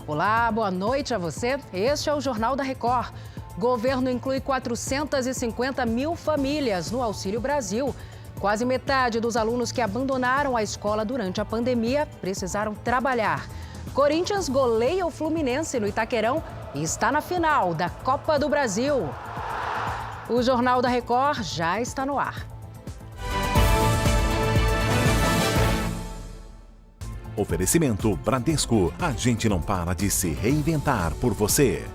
Olá, boa noite a você. Este é o Jornal da Record. Governo inclui 450 mil famílias no Auxílio Brasil. Quase metade dos alunos que abandonaram a escola durante a pandemia precisaram trabalhar. Corinthians goleia o Fluminense no Itaquerão e está na final da Copa do Brasil. O Jornal da Record já está no ar. Oferecimento Bradesco. A gente não para de se reinventar por você.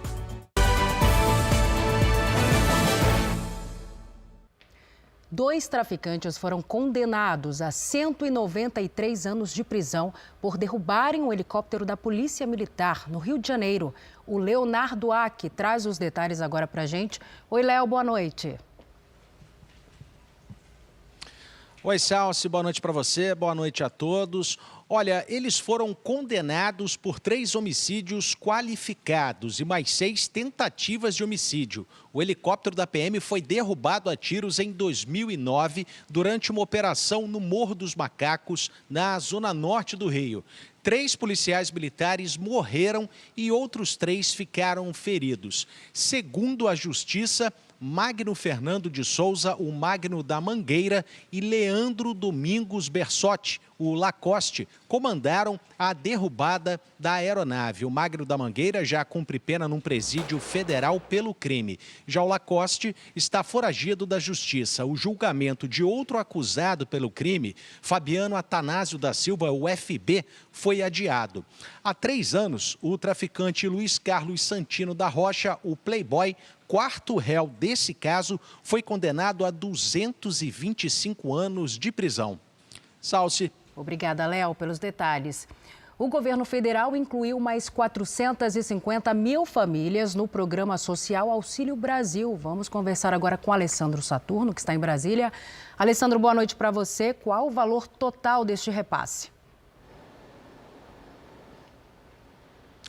Dois traficantes foram condenados a 193 anos de prisão por derrubarem um helicóptero da Polícia Militar no Rio de Janeiro. O Leonardo Ack traz os detalhes agora pra gente. Oi, Léo, boa noite. Oi, Salsi, boa noite para você, boa noite a todos. Olha, eles foram condenados por 3 homicídios qualificados e mais 6 tentativas de homicídio. O helicóptero da PM foi derrubado a tiros em 2009 durante uma operação no Morro dos Macacos, na zona norte do Rio. 3 policiais militares morreram e outros 3 ficaram feridos. Segundo a Justiça, Magno Fernando de Souza, o Magno da Mangueira, e Leandro Domingos Bersotti, o Lacoste, comandaram a derrubada da aeronave. O Magno da Mangueira já cumpre pena num presídio federal pelo crime. Já o Lacoste está foragido da justiça. O julgamento de outro acusado pelo crime, Fabiano Atanásio da Silva, o FB, foi adiado. Há 3 anos, o traficante Luiz Carlos Santino da Rocha, o Playboy, quarto réu desse caso, foi condenado a 225 anos de prisão. Salsi. Obrigada, Léo, pelos detalhes. O governo federal incluiu mais 450 mil famílias no programa social Auxílio Brasil. Vamos conversar agora com Alessandro Saturno, que está em Brasília. Alessandro, boa noite para você. Qual o valor total deste repasse?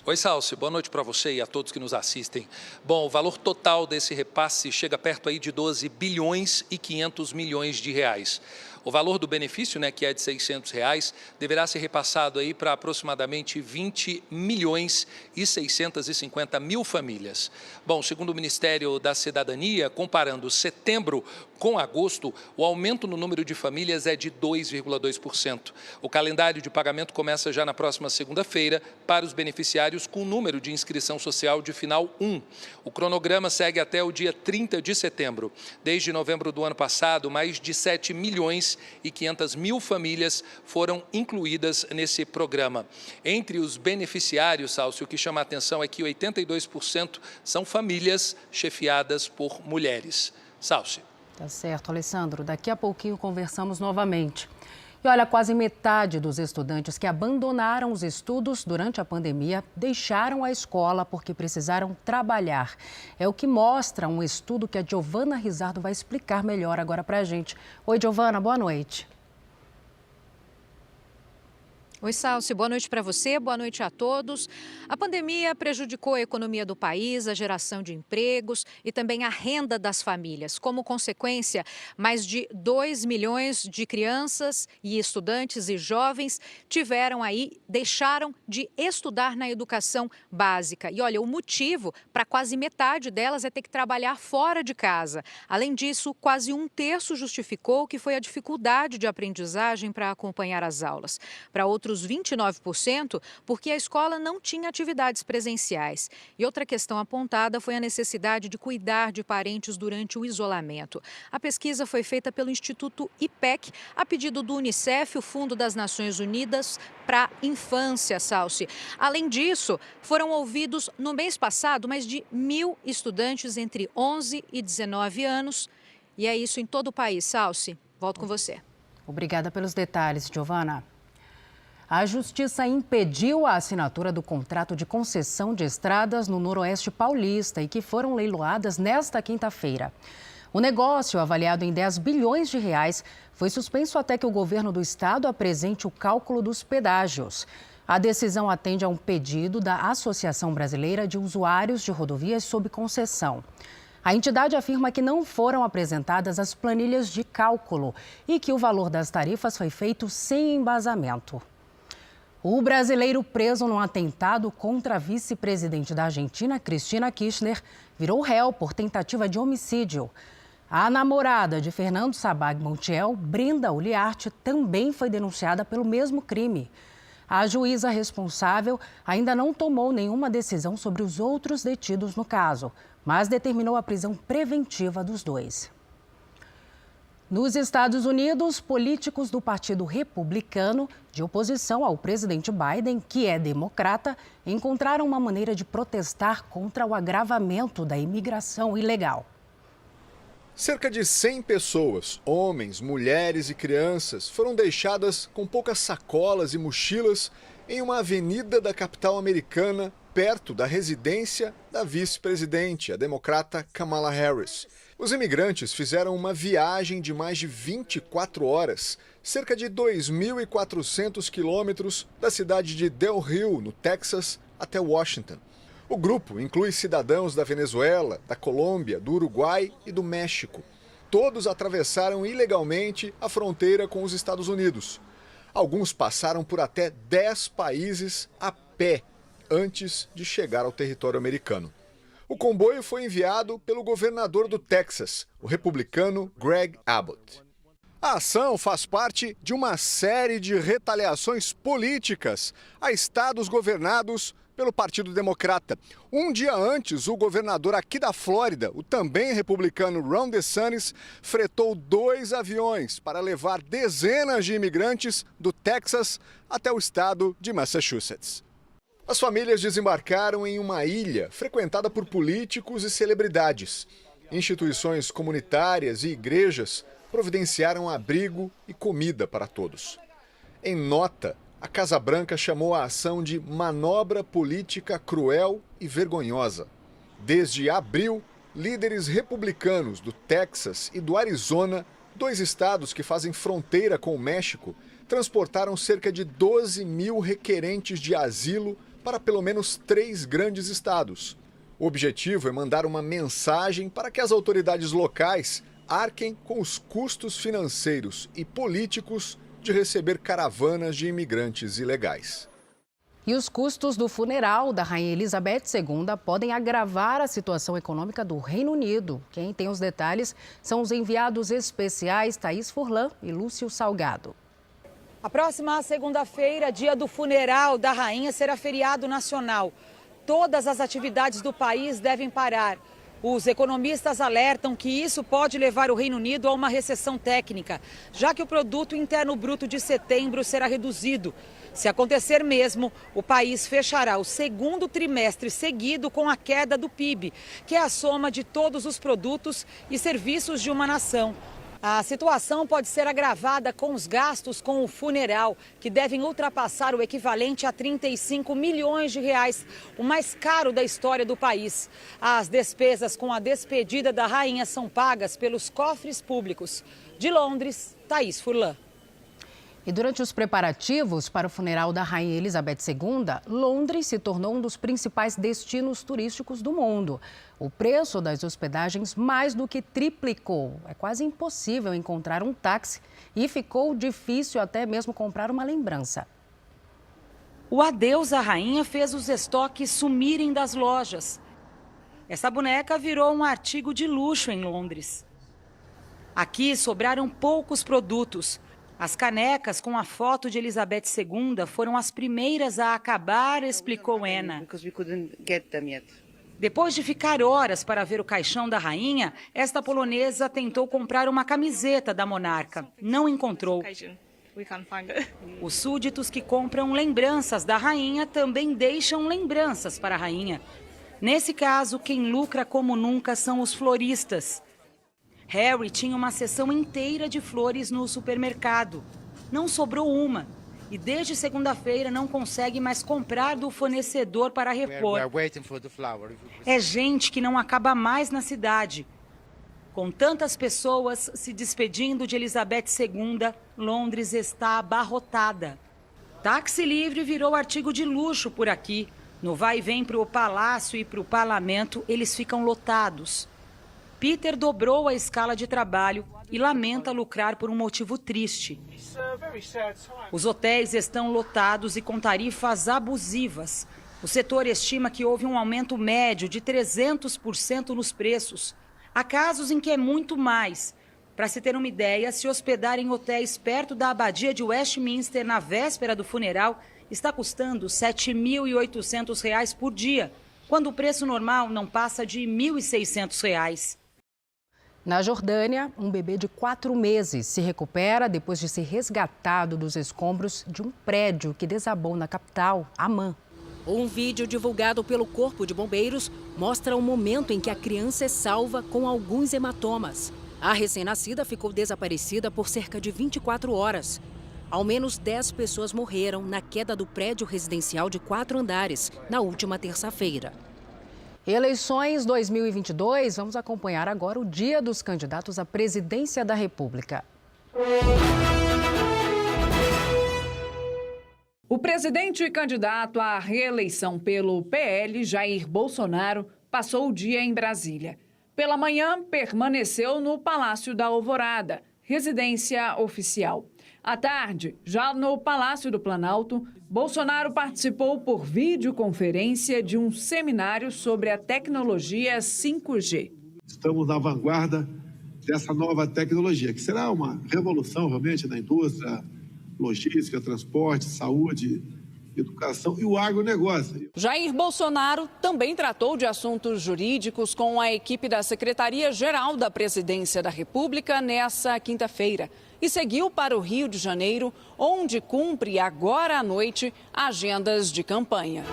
Oi, Salsi, boa noite para você e a todos que nos assistem. Bom, o valor total desse repasse chega perto aí de 12 bilhões e 500 milhões de reais. O valor do benefício, que é de R$ 600, deverá ser repassado aí para aproximadamente 20 milhões e 650 mil famílias. Bom, segundo o Ministério da Cidadania, comparando setembro com agosto, o aumento no número de famílias é de 2,2%. O calendário de pagamento começa já na próxima segunda-feira para os beneficiários com número de inscrição social de final 1. O cronograma segue até o dia 30 de setembro. Desde novembro do ano passado, mais de 7 milhões e 500 mil famílias foram incluídas nesse programa. Entre os beneficiários, Salsi, o que chama a atenção é que 82% são famílias chefiadas por mulheres. Salsi. Tá certo, Alessandro. Daqui a pouquinho conversamos novamente. E olha, quase metade dos estudantes que abandonaram os estudos durante a pandemia deixaram a escola porque precisaram trabalhar. É o que mostra um estudo que a Giovana Rizardo vai explicar melhor agora para a gente. Oi, Giovana, boa noite. Oi, Salsi, boa noite para você, boa noite a todos. A pandemia prejudicou a economia do país, a geração de empregos e também a renda das famílias. Como consequência, mais de 2 milhões de crianças e estudantes e jovens deixaram de estudar na educação básica. E olha, o motivo para quase metade delas é ter que trabalhar fora de casa. Além disso, quase 1/3 justificou que foi a dificuldade de aprendizagem para acompanhar as aulas. Para outros 29%, porque a escola não tinha atividades presenciais. E outra questão apontada foi a necessidade de cuidar de parentes durante o isolamento. A pesquisa foi feita pelo Instituto IPEC, a pedido do Unicef, o Fundo das Nações Unidas para a Infância, Salsi. Além disso, foram ouvidos no mês passado mais de 1.000 estudantes entre 11 e 19 anos. E é isso em todo o país, Salsi. Volto com você. Obrigada pelos detalhes, Giovana. A Justiça impediu a assinatura do contrato de concessão de estradas no Noroeste Paulista e que foram leiloadas nesta quinta-feira. O negócio, avaliado em 10 bilhões de reais, foi suspenso até que o governo do estado apresente o cálculo dos pedágios. A decisão atende a um pedido da Associação Brasileira de Usuários de Rodovias sob concessão. A entidade afirma que não foram apresentadas as planilhas de cálculo e que o valor das tarifas foi feito sem embasamento. O brasileiro preso num atentado contra a vice-presidente da Argentina, Cristina Kirchner, virou réu por tentativa de homicídio. A namorada de Fernando Sabag Montiel, Brenda Uliarte, também foi denunciada pelo mesmo crime. A juíza responsável ainda não tomou nenhuma decisão sobre os outros detidos no caso, mas determinou a prisão preventiva dos dois. Nos Estados Unidos, políticos do Partido Republicano, de oposição ao presidente Biden, que é democrata, encontraram uma maneira de protestar contra o agravamento da imigração ilegal. Cerca de 100 pessoas, homens, mulheres e crianças, foram deixadas com poucas sacolas e mochilas em uma avenida da capital americana, perto da residência da vice-presidente, a democrata Kamala Harris. Os imigrantes fizeram uma viagem de mais de 24 horas, cerca de 2.400 quilômetros da cidade de Del Rio, no Texas, até Washington. O grupo inclui cidadãos da Venezuela, da Colômbia, do Uruguai e do México. Todos atravessaram ilegalmente a fronteira com os Estados Unidos. Alguns passaram por até 10 países a pé antes de chegar ao território americano. O comboio foi enviado pelo governador do Texas, o republicano Greg Abbott. A ação faz parte de uma série de retaliações políticas a estados governados pelo Partido Democrata. Um dia antes, o governador aqui da Flórida, o também republicano Ron DeSantis, fretou 2 aviões para levar dezenas de imigrantes do Texas até o estado de Massachusetts. As famílias desembarcaram em uma ilha frequentada por políticos e celebridades. Instituições comunitárias e igrejas providenciaram abrigo e comida para todos. Em nota, a Casa Branca chamou a ação de manobra política cruel e vergonhosa. Desde abril, líderes republicanos do Texas e do Arizona, 2 estados que fazem fronteira com o México, transportaram cerca de 12 mil requerentes de asilo para pelo menos 3 grandes estados. O objetivo é mandar uma mensagem para que as autoridades locais arquem com os custos financeiros e políticos de receber caravanas de imigrantes ilegais. E os custos do funeral da Rainha Elizabeth II podem agravar a situação econômica do Reino Unido. Quem tem os detalhes são os enviados especiais Thaís Furlan e Lúcio Salgado. A próxima segunda-feira, dia do funeral da rainha, será feriado nacional. Todas as atividades do país devem parar. Os economistas alertam que isso pode levar o Reino Unido a uma recessão técnica, já que o produto interno bruto de setembro será reduzido. Se acontecer mesmo, o país fechará o segundo trimestre seguido com a queda do PIB, que é a soma de todos os produtos e serviços de uma nação. A situação pode ser agravada com os gastos com o funeral, que devem ultrapassar o equivalente a 35 milhões de reais, o mais caro da história do país. As despesas com a despedida da rainha são pagas pelos cofres públicos. De Londres, Thaís Furlan. E durante os preparativos para o funeral da Rainha Elizabeth II, Londres se tornou um dos principais destinos turísticos do mundo. O preço das hospedagens mais do que triplicou. É quase impossível encontrar um táxi e ficou difícil até mesmo comprar uma lembrança. O adeus à rainha fez os estoques sumirem das lojas. Essa boneca virou um artigo de luxo em Londres. Aqui sobraram poucos produtos. As canecas com a foto de Elizabeth II foram as primeiras a acabar, explicou Anna. Depois de ficar horas para ver o caixão da rainha, esta polonesa tentou comprar uma camiseta da monarca. Não encontrou. Os súditos que compram lembranças da rainha também deixam lembranças para a rainha. Nesse caso, quem lucra como nunca são os floristas. Harry tinha uma seção inteira de flores no supermercado. Não sobrou uma. E desde segunda-feira não consegue mais comprar do fornecedor para repor. É gente que não acaba mais na cidade. Com tantas pessoas se despedindo de Elizabeth II, Londres está abarrotada. Táxi livre virou artigo de luxo por aqui. No vai e vem para o palácio e para o parlamento, eles ficam lotados. Peter dobrou a escala de trabalho e lamenta lucrar por um motivo triste. Os hotéis estão lotados e com tarifas abusivas. O setor estima que houve um aumento médio de 300% nos preços. Há casos em que é muito mais. Para se ter uma ideia, se hospedar em hotéis perto da Abadia de Westminster na véspera do funeral está custando R$ 7.800 por dia, quando o preço normal não passa de R$ 1.600. Na Jordânia, um bebê de 4 meses se recupera depois de ser resgatado dos escombros de um prédio que desabou na capital, Amman. Um vídeo divulgado pelo Corpo de Bombeiros mostra o momento em que a criança é salva com alguns hematomas. A recém-nascida ficou desaparecida por cerca de 24 horas. Ao menos 10 pessoas morreram na queda do prédio residencial de 4 andares na última terça-feira. Eleições 2022, vamos acompanhar agora o dia dos candidatos à presidência da República. O presidente e candidato à reeleição pelo PL, Jair Bolsonaro, passou o dia em Brasília. Pela manhã, permaneceu no Palácio da Alvorada, residência oficial. À tarde, já no Palácio do Planalto, Bolsonaro participou por videoconferência de um seminário sobre a tecnologia 5G. Estamos na vanguarda dessa nova tecnologia, que será uma revolução realmente na indústria, logística, transporte, saúde, educação e o agronegócio. Jair Bolsonaro também tratou de assuntos jurídicos com a equipe da Secretaria-Geral da Presidência da República nessa quinta-feira e seguiu para o Rio de Janeiro, onde cumpre agora à noite agendas de campanha.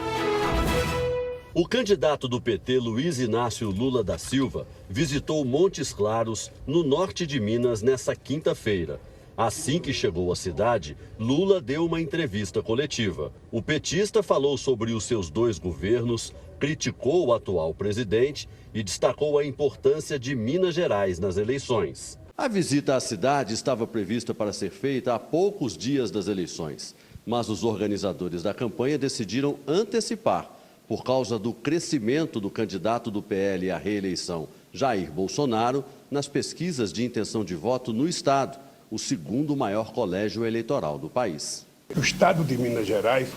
O candidato do PT, Luiz Inácio Lula da Silva, visitou Montes Claros, no norte de Minas, nessa quinta-feira. Assim que chegou à cidade, Lula deu uma entrevista coletiva. O petista falou sobre os seus 2 governos, criticou o atual presidente e destacou a importância de Minas Gerais nas eleições. A visita à cidade estava prevista para ser feita há poucos dias das eleições, mas os organizadores da campanha decidiram antecipar por causa do crescimento do candidato do PL à reeleição, Jair Bolsonaro, nas pesquisas de intenção de voto no estado, o segundo maior colégio eleitoral do país. O estado de Minas Gerais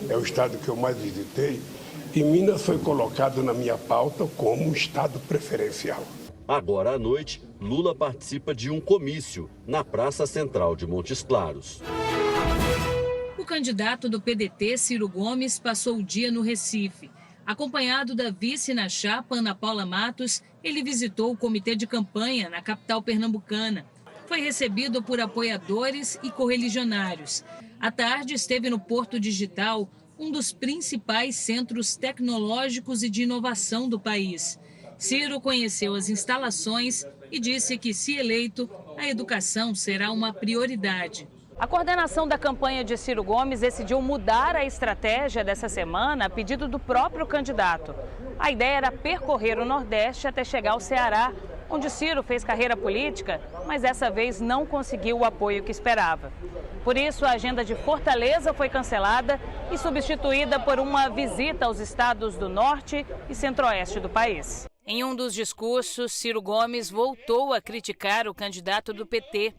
é o estado que eu mais visitei e Minas foi colocado na minha pauta como um estado preferencial. Agora à noite, Lula participa de um comício na Praça Central de Montes Claros. O candidato do PDT, Ciro Gomes, passou o dia no Recife. Acompanhado da vice na chapa, Ana Paula Matos, ele visitou o comitê de campanha na capital pernambucana. Foi recebido por apoiadores e correligionários. À tarde, esteve no Porto Digital, um dos principais centros tecnológicos e de inovação do país. Ciro conheceu as instalações e disse que, se eleito, a educação será uma prioridade. A coordenação da campanha de Ciro Gomes decidiu mudar a estratégia dessa semana a pedido do próprio candidato. A ideia era percorrer o Nordeste até chegar ao Ceará, onde Ciro fez carreira política, mas dessa vez não conseguiu o apoio que esperava. Por isso, a agenda de Fortaleza foi cancelada e substituída por uma visita aos estados do Norte e Centro-Oeste do país. Em um dos discursos, Ciro Gomes voltou a criticar o candidato do PT.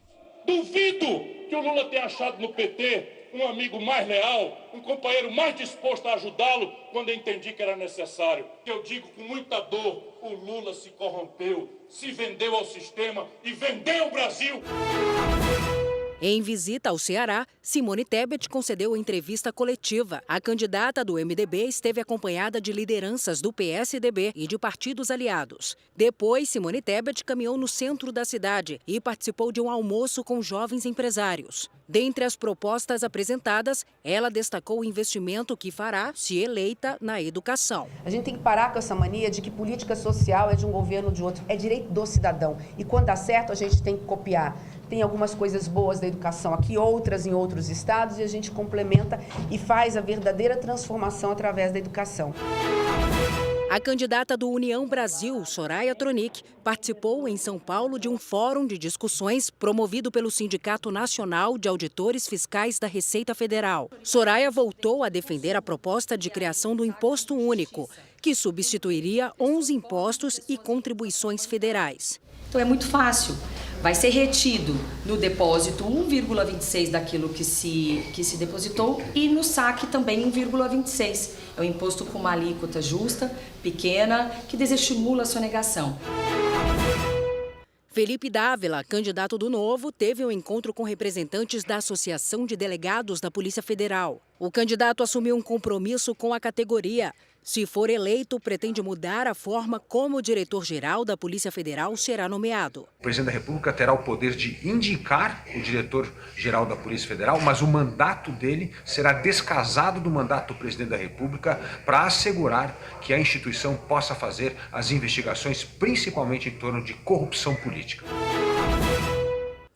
Duvido que o Lula tenha achado no PT um amigo mais leal, um companheiro mais disposto a ajudá-lo quando eu entendi que era necessário. Eu digo com muita dor, o Lula se corrompeu, se vendeu ao sistema e vendeu o Brasil. Em visita ao Ceará, Simone Tebet concedeu entrevista coletiva. A candidata do MDB esteve acompanhada de lideranças do PSDB e de partidos aliados. Depois, Simone Tebet caminhou no centro da cidade e participou de um almoço com jovens empresários. Dentre as propostas apresentadas, ela destacou o investimento que fará, se eleita, na educação. A gente tem que parar com essa mania de que política social é de um governo ou de outro. É direito do cidadão. E quando dá certo, a gente tem que copiar. Tem algumas coisas boas da educação aqui, outras em outros estados, e a gente complementa e faz a verdadeira transformação através da educação. A candidata do União Brasil, Soraya Tronic, participou em São Paulo de um fórum de discussões promovido pelo Sindicato Nacional de Auditores Fiscais da Receita Federal. Soraya voltou a defender a proposta de criação do Imposto Único, que substituiria 11 impostos e contribuições federais. Então é muito fácil. Vai ser retido no depósito 1,26 daquilo que se depositou e no saque também 1,26. É um imposto com uma alíquota justa, pequena, que desestimula a sonegação. Felipe Dávila, candidato do Novo, teve um encontro com representantes da Associação de Delegados da Polícia Federal. O candidato assumiu um compromisso com a categoria. Se for eleito, pretende mudar a forma como o diretor-geral da Polícia Federal será nomeado. O presidente da República terá o poder de indicar o diretor-geral da Polícia Federal, mas o mandato dele será descasado do mandato do presidente da República para assegurar que a instituição possa fazer as investigações, principalmente em torno de corrupção política.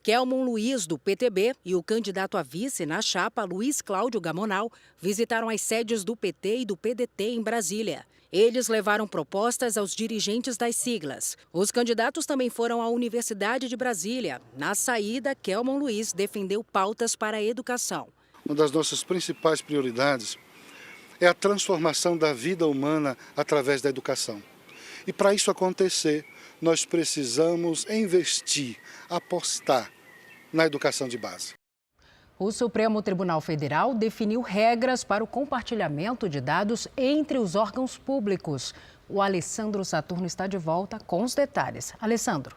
Kelmon Luiz, do PTB, e o candidato a vice na chapa, Luiz Cláudio Gamonal, visitaram as sedes do PT e do PDT em Brasília. Eles levaram propostas aos dirigentes das siglas. Os candidatos também foram à Universidade de Brasília. Na saída, Kelmon Luiz defendeu pautas para a educação. Uma das nossas principais prioridades é a transformação da vida humana através da educação. E para isso acontecer, nós precisamos investir, apostar na educação de base. O Supremo Tribunal Federal definiu regras para o compartilhamento de dados entre os órgãos públicos. O Alessandro Saturno está de volta com os detalhes. Alessandro.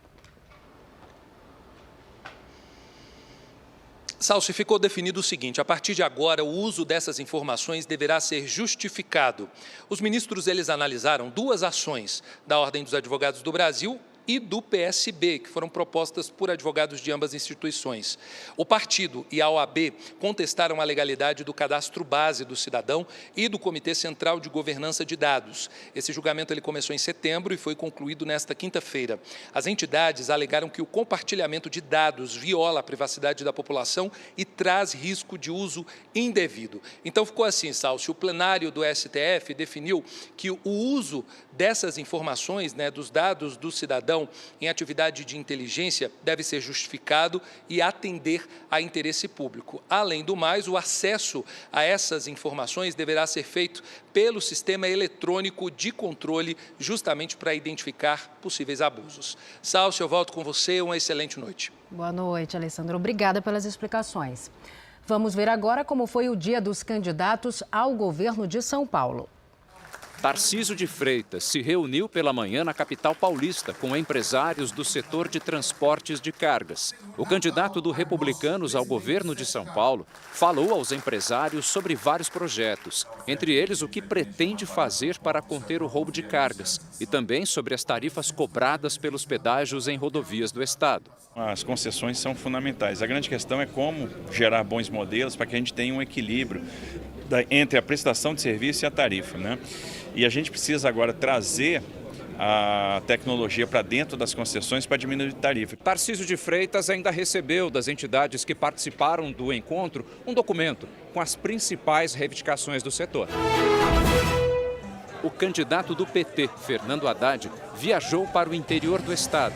Salsi, ficou definido o seguinte: a partir de agora, o uso dessas informações deverá ser justificado. Os ministros eles analisaram duas ações da Ordem dos Advogados do Brasil e do PSB, que foram propostas por advogados de ambas instituições. O partido e a OAB contestaram a legalidade do cadastro base do cidadão e do Comitê Central de Governança de Dados. Esse julgamento ele começou em setembro e foi concluído nesta quinta-feira. As entidades alegaram que o compartilhamento de dados viola a privacidade da população e traz risco de uso indevido. Então ficou assim, Salsi, o plenário do STF definiu que o uso dessas informações, dos dados do cidadão em atividade de inteligência deve ser justificado e atender a interesse público. Além do mais, o acesso a essas informações deverá ser feito pelo sistema eletrônico de controle, justamente para identificar possíveis abusos. Salsi, eu volto com você. Uma excelente noite. Boa noite, Alessandro. Obrigada pelas explicações. Vamos ver agora como foi o dia dos candidatos ao governo de São Paulo. Tarcísio de Freitas se reuniu pela manhã na capital paulista com empresários do setor de transportes de cargas. O candidato do Republicanos ao governo de São Paulo falou aos empresários sobre vários projetos, entre eles o que pretende fazer para conter o roubo de cargas e também sobre as tarifas cobradas pelos pedágios em rodovias do estado. As concessões são fundamentais. A grande questão é como gerar bons modelos para que a gente tenha um equilíbrio entre a prestação de serviço e a tarifa, E a gente precisa agora trazer a tecnologia para dentro das concessões para diminuir a tarifa. Tarcísio de Freitas ainda recebeu das entidades que participaram do encontro um documento com as principais reivindicações do setor. O candidato do PT, Fernando Haddad, viajou para o interior do estado.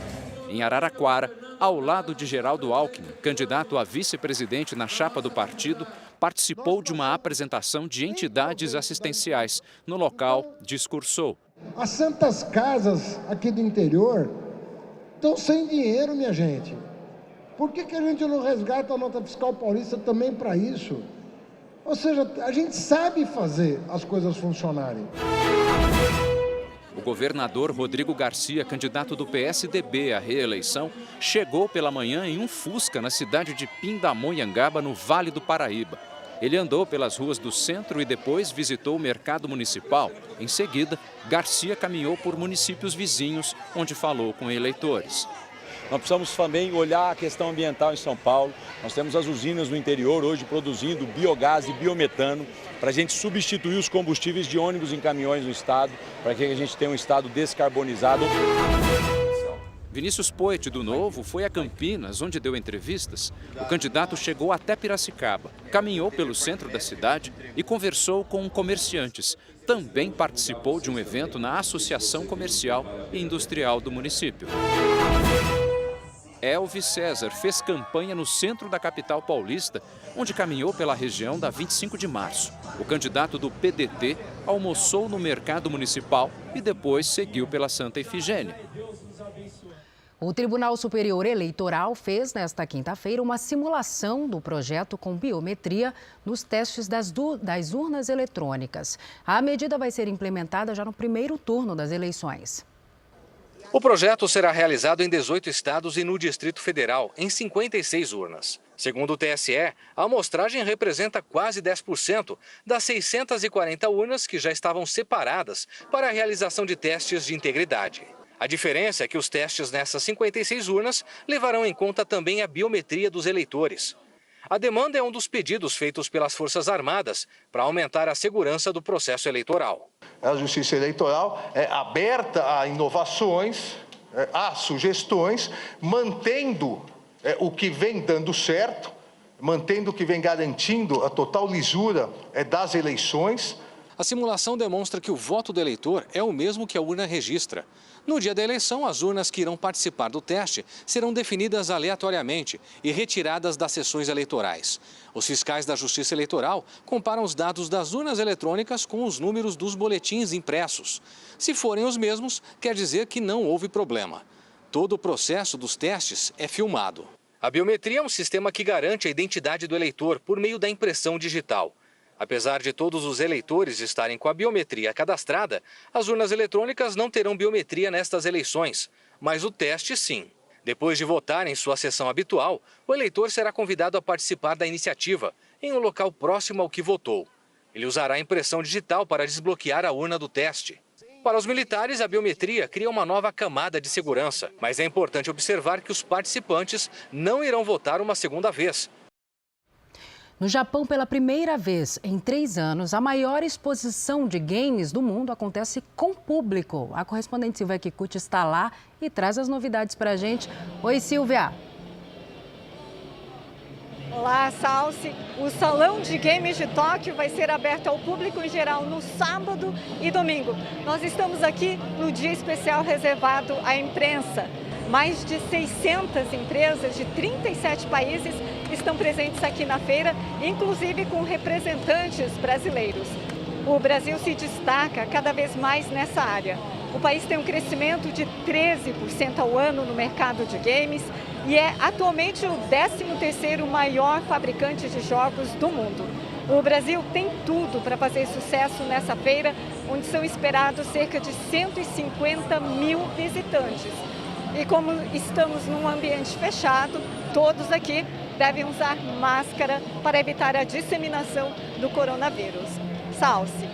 Em Araraquara, ao lado de Geraldo Alckmin, candidato a vice-presidente na chapa do partido, participou de uma apresentação de entidades assistenciais. No local, discursou. As santas casas aqui do interior estão sem dinheiro, minha gente. Por que a gente não resgata a nota fiscal paulista também para isso? Ou seja, a gente sabe fazer as coisas funcionarem. O governador Rodrigo Garcia, candidato do PSDB à reeleição, chegou pela manhã em um Fusca na cidade de Pindamonhangaba, no Vale do Paraíba. Ele andou pelas ruas do centro e depois visitou o mercado municipal. Em seguida, Garcia caminhou por municípios vizinhos, onde falou com eleitores. Nós precisamos também olhar a questão ambiental em São Paulo. Nós temos as usinas no interior hoje produzindo biogás e biometano para a gente substituir os combustíveis de ônibus em caminhões no estado, para que a gente tenha um estado descarbonizado. Vinícius Poit, do Novo, foi a Campinas, onde deu entrevistas. O candidato chegou até Piracicaba, caminhou pelo centro da cidade e conversou com comerciantes. Também participou de um evento na Associação Comercial e Industrial do município. Elvis César fez campanha no centro da capital paulista, onde caminhou pela região da 25 de março. O candidato do PDT almoçou no mercado municipal e depois seguiu pela Santa Efigênia. O Tribunal Superior Eleitoral fez, nesta quinta-feira, uma simulação do projeto com biometria nos testes das urnas eletrônicas. A medida vai ser implementada já no primeiro turno das eleições. O projeto será realizado em 18 estados e no Distrito Federal, em 56 urnas. Segundo o TSE, a amostragem representa quase 10% das 640 urnas que já estavam separadas para a realização de testes de integridade. A diferença é que os testes nessas 56 urnas levarão em conta também a biometria dos eleitores. A demanda é um dos pedidos feitos pelas Forças Armadas para aumentar a segurança do processo eleitoral. A Justiça Eleitoral é aberta a inovações, a sugestões, mantendo o que vem dando certo, mantendo o que vem garantindo a total lisura das eleições. A simulação demonstra que o voto do eleitor é o mesmo que a urna registra. No dia da eleição, as urnas que irão participar do teste serão definidas aleatoriamente e retiradas das sessões eleitorais. Os fiscais da Justiça Eleitoral comparam os dados das urnas eletrônicas com os números dos boletins impressos. Se forem os mesmos, quer dizer que não houve problema. Todo o processo dos testes é filmado. A biometria é um sistema que garante a identidade do eleitor por meio da impressão digital. Apesar de todos os eleitores estarem com a biometria cadastrada, as urnas eletrônicas não terão biometria nestas eleições, mas o teste sim. Depois de votar em sua sessão habitual, o eleitor será convidado a participar da iniciativa, em um local próximo ao que votou. Ele usará a impressão digital para desbloquear a urna do teste. Para os militares, a biometria cria uma nova camada de segurança, mas é importante observar que os participantes não irão votar uma segunda vez. No Japão, pela primeira vez em 3 anos, a maior exposição de games do mundo acontece com público. A correspondente Silvia Kikuchi está lá e traz as novidades para a gente. Oi, Silvia. Olá, Salsi. O Salão de Games de Tóquio vai ser aberto ao público em geral no sábado e domingo. Nós estamos aqui no dia especial reservado à imprensa. Mais de 600 empresas de 37 países estão presentes aqui na feira, inclusive com representantes brasileiros. O Brasil se destaca cada vez mais nessa área. O país tem um crescimento de 13% ao ano no mercado de games e é atualmente o 13º maior fabricante de jogos do mundo. O Brasil tem tudo para fazer sucesso nessa feira, onde são esperados cerca de 150 mil visitantes. E como estamos num ambiente fechado, todos aqui devem usar máscara para evitar a disseminação do coronavírus. Salsi.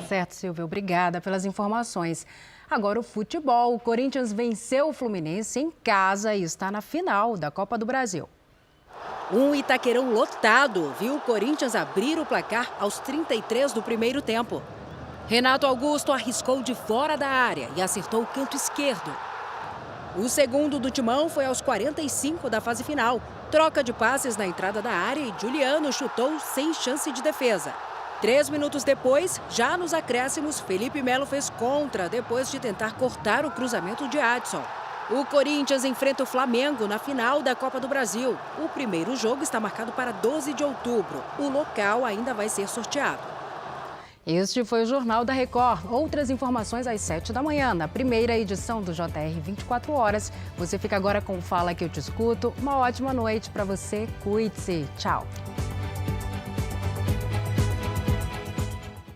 Certo, Silvia. Obrigada pelas informações. Agora o futebol. O Corinthians venceu o Fluminense em casa e está na final da Copa do Brasil. Um Itaquerão lotado viu o Corinthians abrir o placar aos 33 do primeiro tempo. Renato Augusto arriscou de fora da área e acertou o canto esquerdo. O segundo do Timão foi aos 45 da fase final. Troca de passes na entrada da área e Juliano chutou sem chance de defesa. 3 minutos depois, já nos acréscimos, Felipe Melo fez contra depois de tentar cortar o cruzamento de Adson. O Corinthians enfrenta o Flamengo na final da Copa do Brasil. O primeiro jogo está marcado para 12 de outubro. O local ainda vai ser sorteado. Este foi o Jornal da Record. Outras informações às 7 da manhã, na primeira edição do JR 24 Horas. Você fica agora com Fala Que Eu Te Escuto. Uma ótima noite para você. Cuide-se. Tchau.